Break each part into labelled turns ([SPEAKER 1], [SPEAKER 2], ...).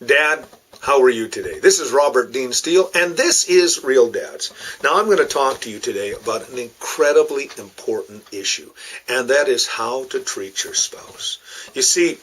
[SPEAKER 1] Dad, how are you today? This is Robert Dean Steele, and this is Real Dads. Now, I'm going to talk to you today about an incredibly important issue, and that is how to treat your spouse. You see,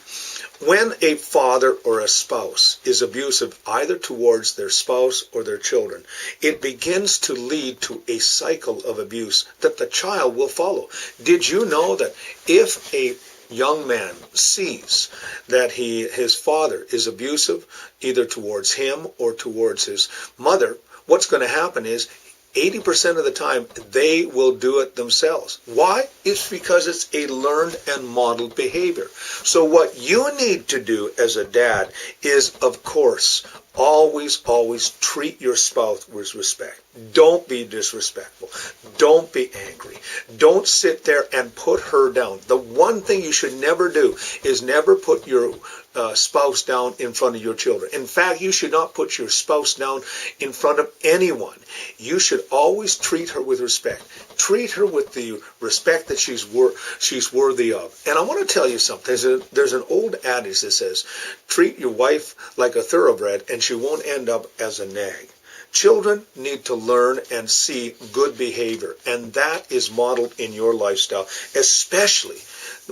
[SPEAKER 1] when a father or a spouse is abusive either towards their spouse or their children, it begins to lead to a cycle of abuse that the child will follow. Did you know that if a young man sees that his father is abusive either towards him or towards his mother, what's going to happen is 80% of the time they will do it themselves. Why? It's because it's a learned and modeled behavior. So what you need to do as a dad is, of course, always treat your spouse with respect. Don't be disrespectful. Don't be angry. Don't sit there and put her down. The one thing you should never do is never put your spouse down in front of your children. In fact, you should not put your spouse down in front of anyone. You should always treat her with respect. Treat her with the respect that she's worthy of. And I want to tell you something. There's an old adage that says, treat your wife like a thoroughbred and she won't end up as a nag. Children need to learn and see good behavior, and that is modeled in your lifestyle, especially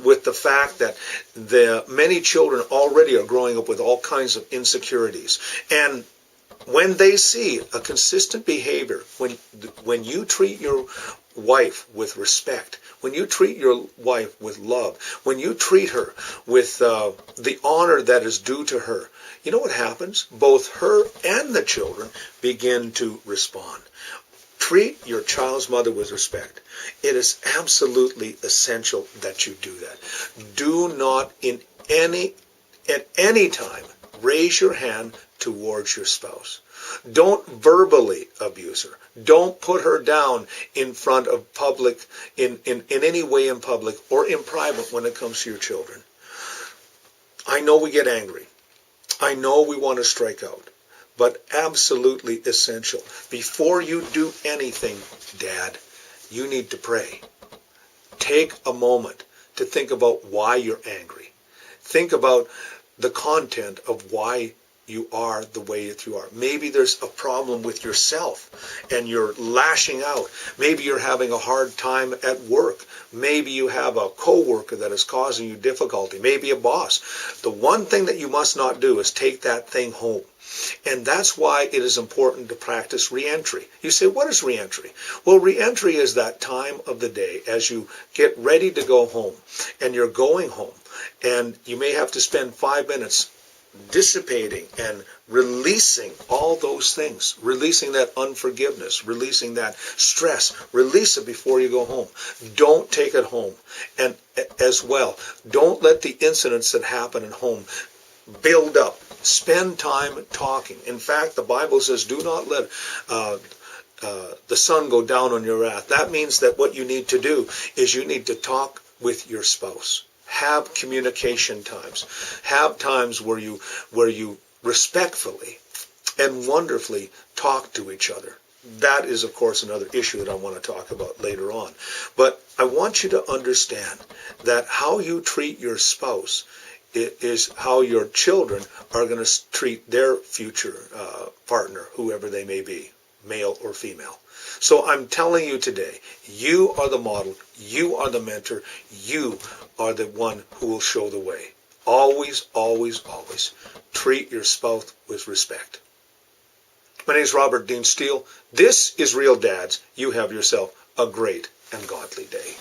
[SPEAKER 1] with the fact that the many children already are growing up with all kinds of insecurities. And when they see a consistent behavior, when you treat your wife with respect, when you treat your wife with love, when you treat her with the honor that is due to her, you know what happens? Both her and the children begin to respond. Treat your child's mother with respect. It is absolutely essential that you do that. Do not at any time raise your hand towards your spouse. Don't verbally abuse her. Don't put her down in front of public, in any way in public or in private when it comes to your children. I know we get angry. I know we want to strike out. But absolutely essential. Before you do anything, Dad, you need to pray. Take a moment to think about why you're angry. Think about the content of why you are the way that you are. Maybe there's a problem with yourself and you're lashing out. Maybe you're having a hard time at work. Maybe you have a coworker that is causing you difficulty. Maybe a boss. The one thing that you must not do is take that thing home. And that's why it is important to practice reentry. You say, what is reentry? Well, reentry is that time of the day as you get ready to go home and you're going home and you may have to spend 5 minutes dissipating and releasing all those things, releasing that unforgiveness, releasing that stress. Release it before you go home. Don't take it home. And as well, don't let the incidents that happen at home build up. Spend time talking. In fact, the Bible says, do not let the sun go down on your wrath. That means that what you need to do is you need to talk with your spouse. Have communication times. Have times where you respectfully and wonderfully talk to each other. That is, of course, another issue that I want to talk about later on. But I want you to understand that how you treat your spouse is how your children are going to treat their future partner, whoever they may be, male or female. So I'm telling you today, you are the model, you are the mentor, you are the one who will show the way. Always treat your spouse with respect. My name is Robert Dean Steele. This is Real Dads. You have yourself a great and godly day.